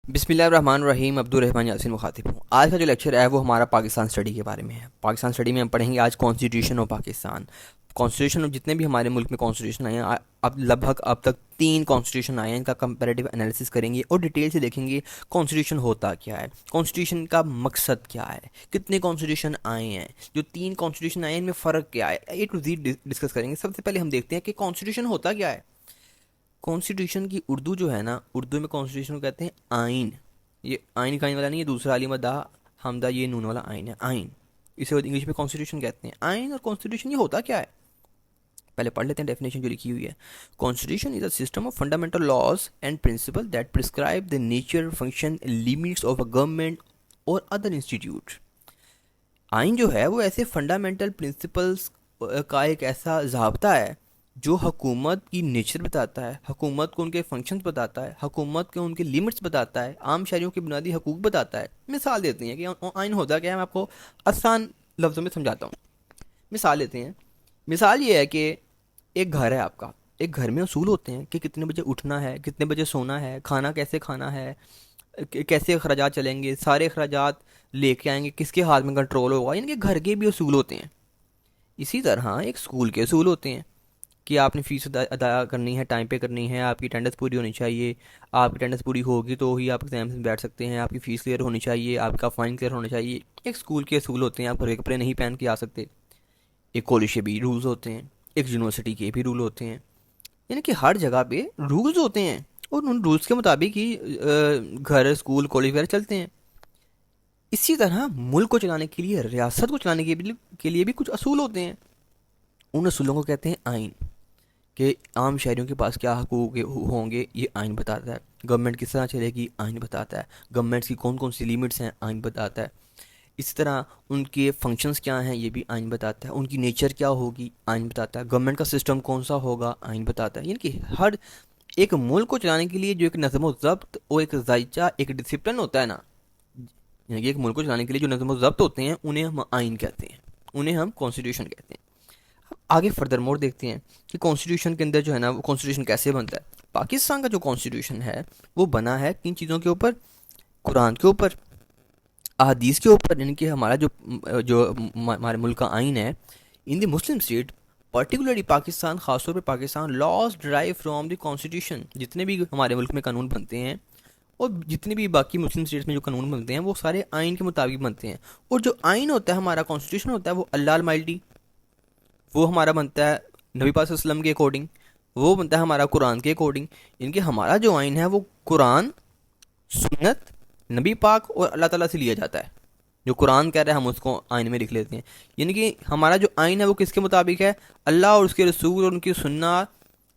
बिस्मिल्लाहिर्रहमानिर्रहीम। अब्दुर्रहमान यासीन मुखातिब हूँ। आज का जो लेक्चर है वो हमारा पाकिस्तान स्टडी के बारे में है। पाकिस्तान स्टडी में हम पढ़ेंगे आज कॉन्स्टिट्यूशन ऑफ पाकिस्तान। कॉन्स्टिट्यूशन जितने भी हमारे मुल्क में कॉन्स्टिट्यूशन आए हैं, अब लगभग अब तक 3 कॉन्स्टिट्यूशन आए हैं। इनका कंपैरेटिव एनालिसिस करेंगे और डिटेल से देखेंगे कॉन्स्टिट्यूशन होता क्या है, कॉन्स्टिट्यूशन का मकसद क्या है, कितने कॉन्स्टिट्यूशन आए हैं, जो 3 कॉन्स्टिट्यूशन आए हैं इनमें फ़र्क क्या है, ए टू ज़ेड डिस्कस करेंगे। सबसे पहले हम देखते हैं कि कॉन्स्टिट्यूशन होता क्या है। कॉन्स्टिट्यूशन की उर्दू जो है ना, उर्दू में कॉन्स्टिट्यूशन को कहते हैं आइन। ये आइन का आइन वाला नहीं है, दूसरा अली दा हमदा ये नून वाला आइन है, आइन। इसे इंग्लिश में कॉन्स्टिट्यूशन कहते हैं। आइन और कॉन्स्टिट्यूशन ये होता क्या है, पहले पढ़ लेते हैं डेफिनेशन जो लिखी हुई है। Constitution is a system of fundamental laws and principle that prescribe the nature, function, limits of a government और अदर इंस्टीट्यूट। आइन जो है वो ऐसे फंडामेंटल प्रिंसिपल्स का एक ऐसा ज़ाब्ता है जो हुकूमत की नेचर बताता है, हुकूमत को उनके फंक्शंस बताता है, हुकूमत के उनके लिमिट्स बताता है, आम शहरियों के बुनियादी हकूक बताता है। मिसाल देते हैं कि आइन होता क्या है, मैं आपको आसान लफ्ज़ों में समझाता हूँ। मिसाल लेते हैं। मिसाल ये है कि एक घर है आपका। एक घर में असूल होते हैं कि कितने बजे उठना है, कितने बजे सोना है, खाना कैसे खाना है, कैसे अखराजात चलेंगे, सारे अखराजात लेके आएंगे, किसके हाथ में कंट्रोल होगा। इनके घर के भी असूल होते हैं। इसी तरह एक स्कूल के असूल होते हैं कि आपने फ़ीस अदा करनी है, टाइम पे करनी है, आपकी अटेंडेंस पूरी होनी चाहिए। आपकी अटेंडेंस पूरी होगी तो ही आप एग्जाम में बैठ सकते हैं, आपकी फ़ीस क्लियर होनी चाहिए, आपका फ़ाइन क्लियर होना चाहिए। एक स्कूल के असूल होते हैं, आप घर के कपड़े नहीं पहन के आ सकते। एक कॉलेज के भी रूल्स होते हैं, एक यूनिवर्सिटी के भी रूल होते हैं। यानी कि हर जगह पे रूल्स होते हैं और उन रूल्स के मुताबिक ही घर, स्कूल, कॉलेज वगैरह चलते हैं। इसी तरह मुल्क को चलाने के लिए, रियासत को चलाने के लिए भी कुछ असूल होते हैं। उन असूलों को कहते हैं आइन। कि आम शहरियों के पास क्या हकूक़ होंगे ये आइन बताता है। गवर्नमेंट किस तरह चलेगी आइन बताता है। गवर्नमेंट्स की कौन कौन सी लिमिट्स हैं आइन बताता है। इसी तरह उनके फंक्शंस क्या हैं ये भी आइन बताता है। उनकी नेचर क्या होगी आइन बताता है। गवर्नमेंट का सिस्टम कौन सा होगा आइन बताता है। यानी कि हर एक मुल्क को चलाने के लिए जो एक नज़म व ज़ब्त और एक जायचा, एक डिसिप्लिन होता है ना, यानी कि एक मुल्क को चलाने के लिए जो नज़म व ज़ब्त होते हैं उन्हें हम आइन कहते हैं, उन्हें हम कॉन्स्टिट्यूशन कहते हैं। आगे फर्दर मोर देखते हैं कि कॉन्स्टिट्यूशन के अंदर जो है ना, वो कॉन्स्टिट्यूशन कैसे बनता है। पाकिस्तान का जो कॉन्स्टिट्यूशन है वो बना है किन चीज़ों के ऊपर, कुरान के ऊपर, अहादीस के ऊपर। यानी कि हमारा जो जो हमारे मुल्क का आइन है, in the Muslim state particularly Pakistan, खासतौर पे Pakistan, laws drive from the constitution. जितने भी हमारे मुल्क में कानून बनते हैं और जितने भी बाकी मुस्लिम स्टेट्स में जो कानून बनते हैं वो सारे आइन के मुताबिक बनते हैं। और जो आइन होता है, हमारा कॉन्स्टिट्यूशन होता है, वो अल्लाह अलमाइटी, वो हमारा बनता है नबी पाक वसल्लम के अकॉर्डिंग, वो बनता है हमारा कुरान के अकॉर्डिंग। इनके हमारा जो आइन है वो कुरान, सुन्नत, नबी पाक और अल्लाह ताला से लिया जाता है। जो कुरान कह रहा है हम उसको आइन में लिख लेते हैं। यानी कि हमारा जो आइन है वो किसके मुताबिक है, अल्लाह और उसके रसूल और उनकी सुन्नत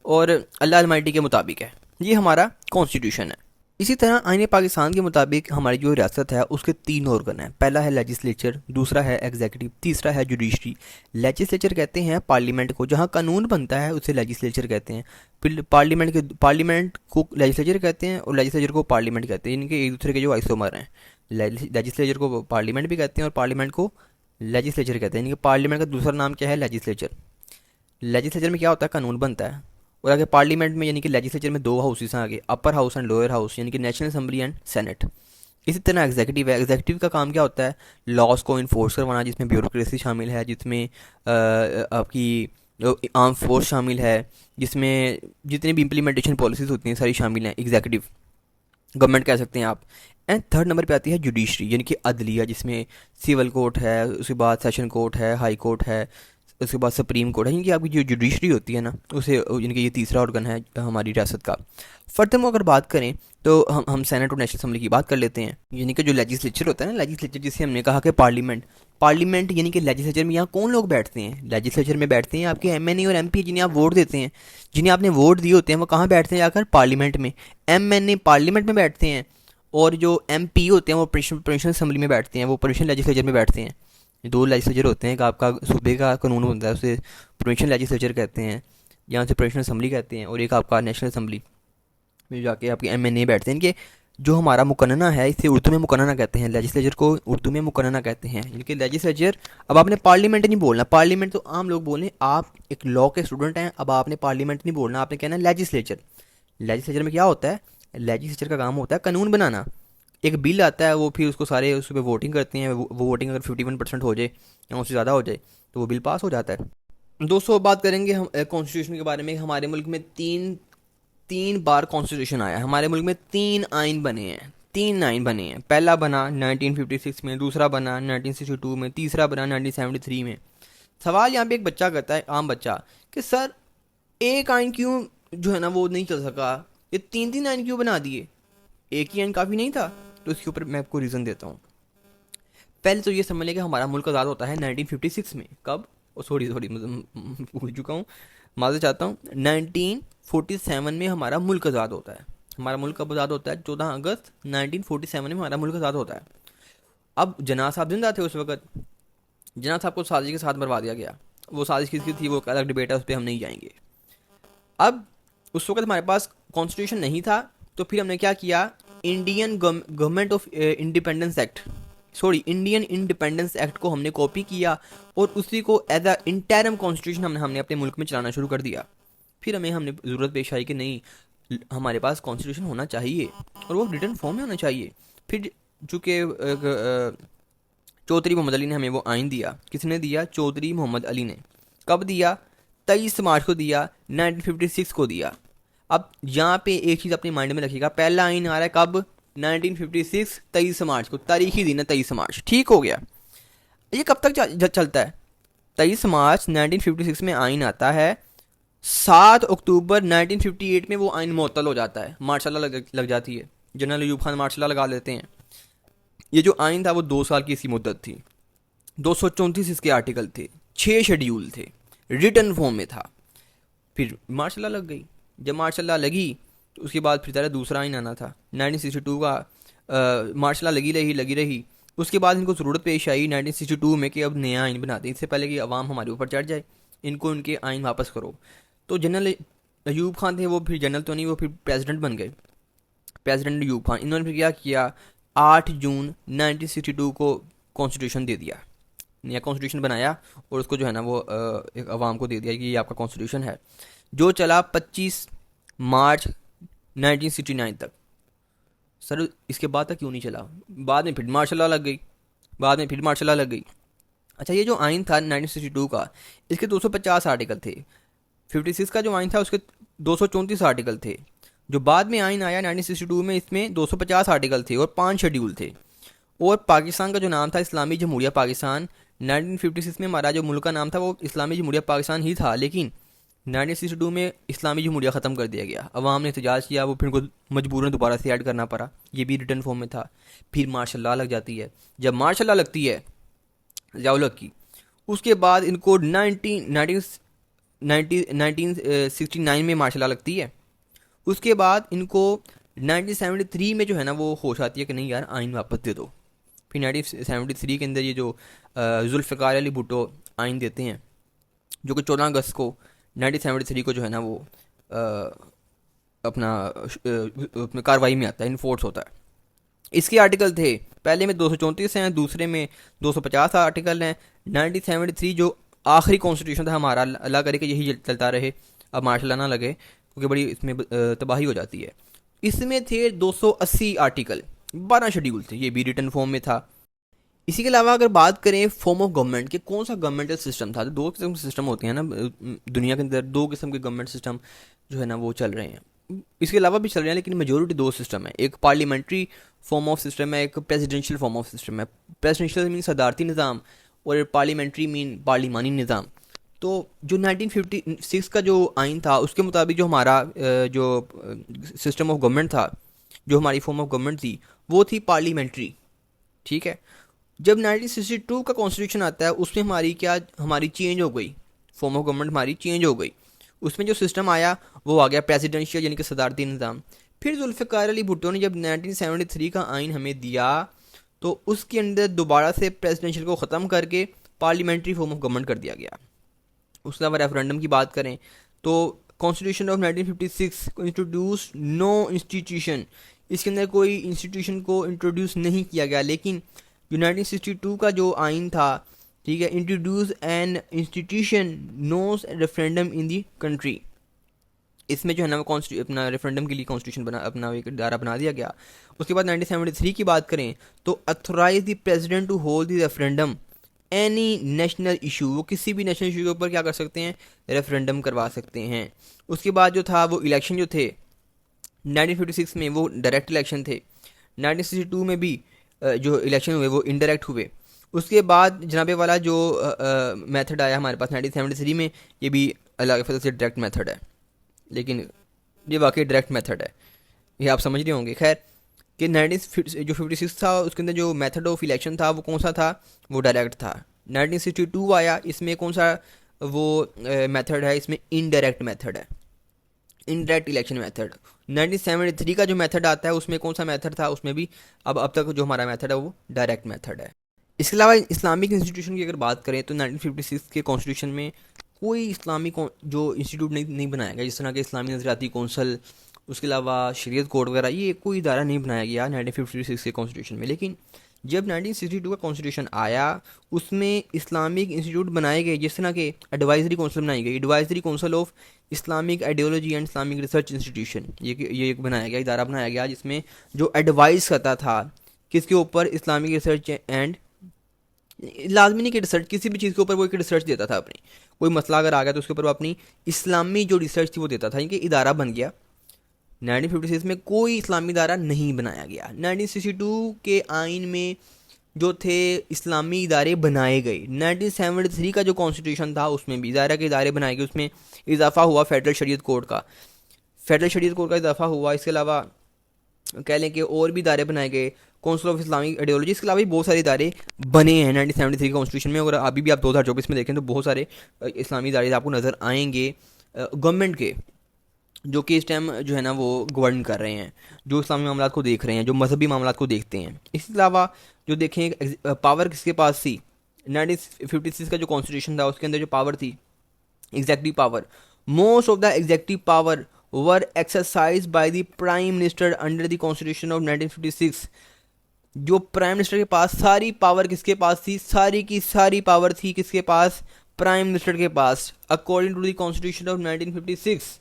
और अल्लाह अलमाइटी के मुताबिक है। ये हमारा कॉन्स्टिट्यूशन है। इसी तरह आइन पाकिस्तान के मुताबिक हमारी जो रियासत है उसके 3 ऑर्गन हैं। पहला है लेजिस्लेचर, दूसरा है एग्जीक्यूटिव, तीसरा है जुडिशरी। लेजिस्लेचर कहते हैं पार्लियामेंट को, जहाँ कानून बनता है उसे लेजिस्लेचर कहते हैं। फिर पार्लियामेंट को लेजिस्लेचर कहते हैं और लेजिस्लेचर को पार्लियामेंट कहते हैं। इनके एक दूसरे के जो आइसोमर हैं। लेजिस्लेचर को पार्लियामेंट भी कहते हैं और पार्लियामेंट को लेजिस्लेचर कहते हैं। इनके पार्लियामेंट का दूसरा नाम क्या है, लेजिस्लेचर। लेजिस्लेचर में क्या होता है, कानून बनता है। और आगे पार्लियामेंट में, यानी कि लेजिस्लेचर में 2 हाउसेस हैं आगे, upper house and lower house, यानी कि नेशनल असेंबली एंड सेनेट। इसी तरह एग्जीक्यूटिव है। एग्जीक्यूटिव का काम क्या होता है, लॉज को इन्फोर्स करवाना, जिसमें ब्यूरोक्रेसी शामिल है, जिसमें आपकी आर्म फोर्स शामिल है, जिसमें जितनी भी इम्प्लीमेंटेशन पॉलिसीज होती हैं सारी शामिल हैं। एग्जीक्यूटिव गवर्नमेंट कह सकते हैं आप। एंड थर्ड नंबर पे आती है जुडिशरी, यानी कि अदलिया, जिसमें सिविल कोर्ट है, उसके बाद सेशन कोर्ट है, हाई कोर्ट है, उसके बाद सुप्रीम कोर्ट है। यानी कि आपकी जो जुडिशरी होती है ना, उसे, यानी कि ये तीसरा ऑर्गन है हमारी रियासत का। फर्दर अगर बात करें तो हम सेनेट और नेशनल असेंबली की बात कर लेते हैं। यानी कि जो लेजिस्लेचर होता है ना, लेजिस्लेचर जिसे हमने कहा कि पार्लियामेंट यानी कि लेजिस्लेचर में यहाँ कौन लोग बैठते हैं, लेजिस्लेचर में बैठते हैं आपके एमएनए और एमपी, जिन्हें आप वोट देते हैं, जिन्हें आपने वोट दिए होते हैं, वो कहाँ बैठते हैं जाकर, पार्लियामेंट में। एमएनए पार्लियामेंट में बैठते हैं और जो एमपी होते हैं वो प्रोविंशियल असेंबली में बैठते हैं, वो प्रोविंशियल लेजिस्लेचर में बैठते हैं। 2 लेजिस्लेचर होते हैं। एक आपका सूबे का कानून बनता है उसे प्रोविंशियल लेजिस्लेचर कहते हैं, यहाँ से प्रोविंशियल असेंबली कहते हैं। और एक आपका नेशनल असेंबली में जाके आपके एमएनए बैठते हैं। इनके जो हमारा मुकन्ना है, इसे उर्दू में मुकन्ना कहते हैं, लेजिस्लेचर को उर्दू में मुकन्ना कहते हैं। इनके लेजिस्लेचर, अब आपने पार्लियामेंट नहीं बोलना, पार्लियामेंट तो आम लोग बोलें, आप एक लॉ के स्टूडेंट हैं, अब आपने पार्लियामेंट नहीं बोलना, आपने कहना है लेजिस्लेचर। लेजिस्लेचर में क्या होता है, लेजिस्लेचर का काम होता है कानून बनाना। एक बिल आता है, वो फिर उसको सारे उस पर वोटिंग करते हैं, वो वोटिंग अगर 51% हो जाए या उससे ज़्यादा हो जाए तो वो बिल पास हो जाता है। दोस्तों बात करेंगे हम कॉन्स्टिट्यूशन के बारे में। हमारे मुल्क में तीन तीन बार कॉन्स्टिट्यूशन आया है। हमारे मुल्क में तीन आइन बने हैं, तीन आइन बने हैं। पहला बना 1956 में, दूसरा बना 1962 में, तीसरा बना 1973 में। सवाल यहाँ पे एक बच्चा करता है, आम बच्चा, कि सर एक आइन क्यों जो है ना वो नहीं चल सका, ये तीन तीन आइन क्यों बना दिए, एक ही आइन काफ़ी नहीं था? तो इसके ऊपर मैं आपको रीज़न देता हूँ। पहले तो ये समझ लें कि हमारा मुल्क आज़ाद होता है 1956 में। कब? सॉरी सॉरी, भूल चुका हूँ, माज़ा चाहता हूँ। 1947 में हमारा मुल्क आज़ाद होता है। हमारा मुल्क कब आज़ाद होता है? 14 अगस्त 1947 में हमारा मुल्क आज़ाद होता है। अब जना साहब जिंदा थे उस वक्त। जना साहब को साजिश के साथ मरवा दिया गया। वो साजिश किसकी थी वो अलग डिबेट है, उस पर हम नहीं जाएंगे। अब उस वक्त हमारे पास कॉन्स्टिट्यूशन नहीं था, तो फिर हमने क्या किया, Indian government of independence act, sorry Indian independence act को हमने कॉपी किया और उसी को एज अ इंटरम कॉन्स्टिट्यूशन हमने अपने मुल्क में चलाना शुरू कर दिया। फिर हमने ज़रूरत पेश आई कि नहीं, हमारे पास कॉन्स्टिट्यूशन होना चाहिए और वो रिटर्न फॉर्म में होना चाहिए। फिर चूँकि चौधरी मोहम्मद अली ने हमें वो आइन दिया। किसने दिया? चौधरी मोहम्मद अली ने। कब दिया? 23 मार्च को दिया, 1956 को दिया। अब यहाँ पे एक चीज़ अपने माइंड में रखिएगा, पहला आइन आ रहा है कब? 1956 23 मार्च को, तारीखी दिन है 23 मार्च, ठीक हो गया। ये कब तक चलता है? 23 मार्च 1956 में आइन आता है, 7 अक्टूबर 1958 में वो आइन मुअत्तल हो जाता है, मार्शल लॉ लग जाती है, general Ayub Khan martial law लगा लेते हैं। ये जो आइन था वो 2 साल की इसकी मुद्दत थी। 234 इसके आर्टिकल थे, 6 शेड्यूल थे, रिटर्न फॉर्म में था। फिर मार्शल लॉ लग गई। जब मार्शल लॉ लगी तो उसके बाद फिर तरह दूसरा आइन आना था 1962 का। मार्शल लॉ लगी रही। उसके बाद इनको ज़रूरत पेश आई 1962 में कि अब नया आइन बनाते हैं, इससे पहले कि अवाम हमारे ऊपर चढ़ जाए, इनको इनके आइन वापस करो। तो जनरल अयूब खान थे, वो फिर जनरल तो नहीं, वो फिर प्रेसिडेंट बन गए, प्रेसिडेंट अयूब खान। इन्होंने फिर क्या किया, 8 जून 1962 को कॉन्स्टिट्यूशन दे दिया, नया कॉन्स्टिट्यूशन बनाया और उसको जो है ना वो एक अवाम को दे दिया कि ये आपका कॉन्स्टिट्यूशन है, जो चला 25 मार्च 1969 तक। सर इसके बाद तक क्यों नहीं चला? बाद में फिर मार्शल लॉ लग गई, बाद में फिर मार्शल लॉ लग गई। अच्छा, ये जो आइन था 1962 का, इसके 250 आर्टिकल थे। 56 का जो आइन था उसके 234 आर्टिकल थे। जो बाद में आइन आया 1962 में, इसमें 250 आर्टिकल थे और 5 शेड्यूल थे। और पाकिस्तान का जो नाम था इस्लामी जमहूरिया पाकिस्तान। 1956 में हमारा जो मुल्क का नाम था वो इस्लामी जमहूरिया पाकिस्तान ही था, लेकिन 1962 में इस्लामी जमहूरिया ख़त्म कर दिया गया। अवाम ने एहतजाज किया, वो फिर को मजबूरन दोबारा से ऐड करना पड़ा, ये भी रिटर्न फॉर्म में था। फिर मार्शल लॉ लग जाती है। जब मार्शल लॉ लगती है ज़ियाउल हक की, उसके बाद इनको 1969 में मार्शल लॉ लगती है। उसके बाद इनको 1973 में जो है ना वो होश आती है कि नहीं यार आइन वापस दे दो। फिर 1973 के अंदर ये जो जुल्फ़िकार अली भुट्टो आइन देते हैं, जो कि 14 अगस्त को 1973 को जो है ना वो अपना कार्रवाई में आता है, इन्फोर्स होता है। इसके आर्टिकल थे, पहले में 234 हैं, दूसरे में 250 आर्टिकल हैं। 1973 जो आखिरी कॉन्स्टिट्यूशन था हमारा, अल्लाह करे कि यही चलता रहे, अब मार्शल ना लगे, क्योंकि बड़ी इसमें तबाही हो जाती है। इसमें थे 280 आर्टिकल, 12 शेड्यूल थे, ये भी रिटर्न फॉर्म में था। इसी के अलावा अगर बात करें फॉर्म ऑफ गवर्नमेंट के, कौन सा गवर्नमेंटल सिस्टम था, तो दो किस्म के सिस्टम होते हैं ना दुनिया के अंदर, दो किस्म के गवर्नमेंट सिस्टम जो है ना वो चल रहे हैं। इसके अलावा भी चल रहे हैं, लेकिन मेजोरिटी दो सिस्टम है, एक पार्लियामेंट्री फॉर्म ऑफ सिस्टम है, एक प्रेसिडेंशियल फॉर्म ऑफ सिस्टम है। प्रेसिडेंशियल मीन सदारती निज़ाम और पार्लियामेंट्री मीन पार्लिमानी निज़ाम। तो जो 1956 का जो आइन था उसके मुताबिक जो हमारा जो सिस्टम ऑफ गवर्नमेंट था, जो हमारी फॉर्म ऑफ गवर्नमेंट थी, वो थी पार्लियामेंट्री, ठीक है। जब 1962 का कॉन्स्टिट्यूशन आता है उसमें हमारी चेंज हो गई, फॉर्म ऑफ गवर्नमेंट हमारी चेंज हो गई। उसमें जो सिस्टम आया वो आ गया प्रेसिडेंशियल, यानी कि सदारती निज़ाम। फिर जुल्फ़िकार अली भुट्टो ने जब 1973 का आइन हमें दिया तो उसके अंदर दोबारा से प्रेसिडेंशियल को ख़त्म करके पार्लियामेंट्री फॉर्म ऑफ गवर्नमेंट कर दिया गया। उसके अलावा रेफरेंडम की बात करें तो कॉन्स्टिट्यूशन ऑफ 1956 को इंट्रोड्यूस नो इंस्टीट्यूशन, इसके अंदर कोई इंस्टीट्यूशन को इंट्रोड्यूस नहीं किया गया। लेकिन जो 1962 का जो आइन था, ठीक है, introduce an institution knows referendum in the country, इसमें जो है ना वो अपना रेफरेंडम के लिए कॉन्स्टिट्यूशन बना, अपना एक इदारा बना दिया गया। उसके बाद 1973 की बात करें तो authorise the president to hold the referendum any national issue, वो किसी भी नेशनल इशू के ऊपर क्या कर सकते हैं, रेफरेंडम करवा सकते हैं। उसके बाद जो था वो इलेक्शन जो थे 1956 में वो डायरेक्ट इलेक्शन थे, 1962 में भी जो इलेक्शन हुए वो इनडायरेक्ट हुए। उसके बाद जनाबे वाला जो मेथड आया हमारे पास 1973 में, ये भी अलग फसल से डायरेक्ट मेथड है, लेकिन ये वाकई डायरेक्ट मेथड है, ये आप समझ रहे होंगे। खैर कि 1956 था उसके अंदर जो मेथड ऑफ इलेक्शन था वो कौन सा था, वो डायरेक्ट था। 1962 आया, इसमें कौन सा वो मेथड है, इसमें इनडायरेक्ट मेथड है, इनडायरेक्ट इलेक्शन मेथड। 1973 का जो मेथड आता है उसमें कौन सा मेथड था, उसमें भी अब तक जो हमारा मेथड है वो डायरेक्ट मेथड है। इसके अलावा इस्लामिक इंस्टीट्यूशन की अगर बात करें तो 1956 के कॉन्स्टिट्यूशन में कोई इस्लामिक जो इंस्टीट्यूट नहीं बनाया गया, जिस तरह के इस्लामी नजरियाती कौंसल, उसके अलावा शरीयत कोर्ट वगैरह, ये कोई इदारा नहीं बनाया गया 1956 के कॉन्स्टिट्यूशन में। लेकिन जब 1962 का कॉन्स्टिट्यूशन आया उसमें इस्लामिक इंस्टीट्यूट बनाए गए, जिस तरह के एडवाइजरी काउंसिल बनाई गई, advisory council of Islamic ideology and Islamic research institution, ये एक बनाया गया, इदारा बनाया गया जिसमें जो एडवाइस करता था किसके ऊपर, इस्लामिक रिसर्च एंड, लाजमी नहीं कि रिसर्च, किसी भी चीज़ के ऊपर वो एक रिसर्च देता था अपनी, कोई मसला अगर आ गया तो उसके ऊपर वो अपनी इस्लामी जो रिसर्च थी वो देता था, इनके इदारा बन गया। 1956 में कोई इस्लामी इदारा नहीं बनाया गया। 1962 के आइन में जो थे इस्लामी इदारे बनाए गए। 1973 का जो कॉन्स्टिट्यूशन था उसमें भी इदारा के इदारे बनाए गए, उसमें इजाफा हुआ फेडरल शरीयत कोर्ट का, फेडरल शरीयत कोर्ट का इजाफा हुआ। इसके अलावा कह लें कि और भी इदारे बनाए गए, काउंसिल ऑफ इस्लामिक आइडियोलॉजी, इसके अलावा भी बहुत सारे इदारे बने हैं 1973 कॉन्स्टिट्यूशन में। और अभी भी आप 2024 में देखें तो बहुत सारे इस्लामी इदारे आपको नज़र आएंगे गवर्नमेंट के, जो कि इस टाइम जो है ना वो गवर्न कर रहे हैं, जो इस्लामी मामला को देख रहे हैं, जो मजहबी मामला को देखते हैं। इसके अलावा जो देखें पावर किसके पास थी, 1956 का जो कॉन्स्टिट्यूशन था उसके अंदर जो पावर थी, executive power, most of the adjective power were exercise by the prime minister under the constitution of 1956। जो प्राइम मिनिस्टर के पास सारी पावर किसके पास थी, सारी की सारी पावर थी किसके पास, प्राइम मिनिस्टर के पास, according to the constitution of 1956।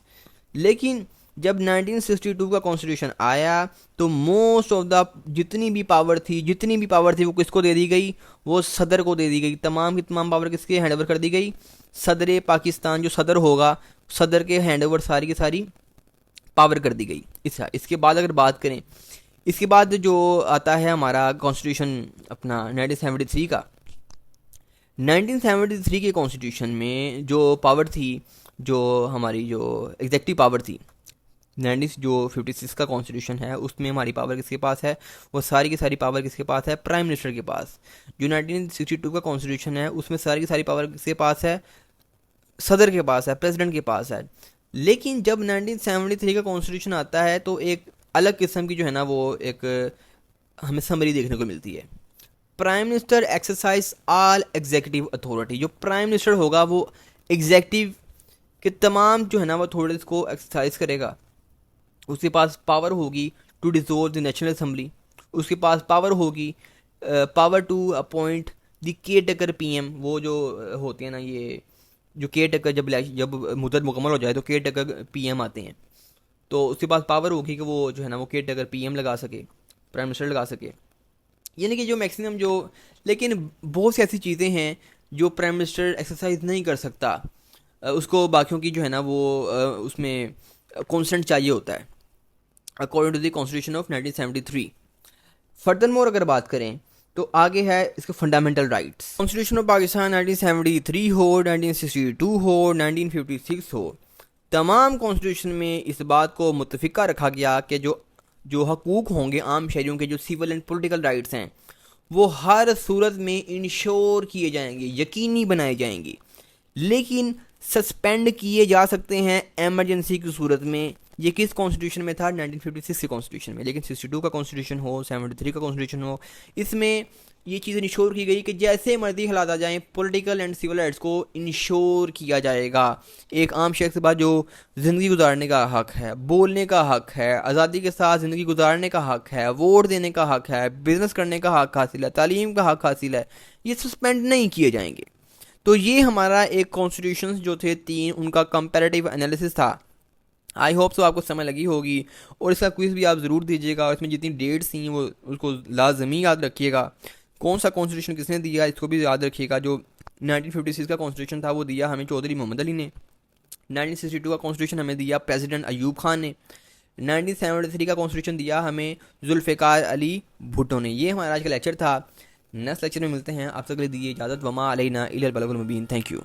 लेकिन जब 1962 का कॉन्स्टिट्यूशन आया तो मोस्ट ऑफ द जितनी भी पावर थी वो किसको दे दी गई, वो सदर को दे दी गई। तमाम की तमाम पावर किसके हैंड ओवर कर दी गई, सदर पाकिस्तान, जो सदर होगा सदर के हैंड ओवर सारी की सारी पावर कर दी गई। इसके बाद अगर बात करें, इसके बाद जो आता है हमारा कॉन्स्टिट्यूशन अपना 1973 का, 1973 के कॉन्स्टिट्यूशन में जो पावर थी, जो हमारी जो एग्जेक्टिव पावर थी, 56 का कॉन्स्टिट्यूशन है उसमें हमारी पावर किसके पास है, वो सारी की सारी पावर किसके पास है, प्राइम मिनिस्टर के पास। जो 1962 का कॉन्स्टिट्यूशन है उसमें सारी की सारी पावर किसके पास है, सदर के पास है, प्रेसिडेंट के पास है। लेकिन जब 1973 का कॉन्स्टिट्यूशन आता है तो एक अलग किस्म की जो है ना वो एक हमें समरी देखने को मिलती है। Prime minister exercise all executive authority, जो प्राइम मिनिस्टर होगा वो एग्जीक्यूटिव के तमाम जो है ना वो अथॉरिटीज को एक्सरसाइज करेगा। उसके पास पावर होगी to dissolve the national assembly, उसके पास पावर होगी power to appoint the caretaker PM, वो जो होते हैं ना ये जो केयर टेकर, जब मुद्दत मुकम्मल हो जाए तो केयर टेकर पीएम आते हैं, तो उसके पास पावर होगी कि वो जो है ना वो केयर टेकर पीएम लगा सके, प्राइम मिनिस्टर लगा सके। यानी कि जो मैक्सिमम जो, लेकिन बहुत सी ऐसी चीज़ें हैं जो प्राइम मिनिस्टर एक्सरसाइज नहीं कर सकता, उसको बाकियों की जो है ना वो उसमें कॉन्सेंट चाहिए होता है according to the constitution of 1973। Furthermore अगर बात करें तो आगे है इसके fundamental rights. Constitution of Pakistan 1973 हो, 1962 हो, 1956 हो, तमाम कॉन्स्टिट्यूशन में इस बात को मुतफिका रखा गया कि जो हकूक़ होंगे आम शहरियों के, जो सिविल एंड पॉलिटिकल राइट्स हैं, वो हर सूरत में इंश्योर किए जाएंगे, यकीनी बनाए जाएंगे, लेकिन सस्पेंड किए जा सकते हैं एमरजेंसी की सूरत में। ये किस कॉन्स्टिट्यूशन में था, 1956 के कॉन्स्टिट्यूशन में। लेकिन 62 का कॉन्स्टिट्यूशन हो, 73 का कॉन्स्टिट्यूशन हो, इसमें ये चीज़ इंश्योर की गई कि जैसे मर्जी हालात आ जाएँ पॉलिटिकल एंड सिविल राइट्स को इंश्योर किया जाएगा। एक आम शख्स के बाद जो ज़िंदगी गुजारने का हक है, बोलने का हक है, आज़ादी के साथ ज़िंदगी गुजारने का हक है, वोट देने का हक है, बिज़नेस करने का हक हासिल है, तालीम का हक हासिल है, ये सस्पेंड नहीं किए जाएंगे। तो ये हमारा एक कॉन्स्टिट्यूशन जो थे 3, उनका कंपैरेटिव एनालिसिस था आई होप सो आपको समय लगी होगी। और इसका क्विज भी आप ज़रूर दीजिएगा, और इसमें जितनी डेट्स थी वो उसको लाजमी याद रखिएगा। कौन सा कॉन्स्टिट्यूशन किसने दिया इसको भी याद रखिएगा। जो 1956 का कॉन्स्टिट्यूशन था वो दिया हमें चौधरी मोहम्मद अली ने। 1962 का कॉन्स्टिट्यूशन हमें दिया प्रेसिडेंट अयूब खान ने। 1973 का कॉन्स्टिट्यूशन दिया हमें जुल्फ़िकार अली भुट्टो ने। ये हमारा आज का लेक्चर था। नेक्स्ट लेक्चर में मिलते हैं। आप तक के लिए दीजिए इजाज़त। वमा अलैना इल्लल बलागुल मुबीन। Thank you.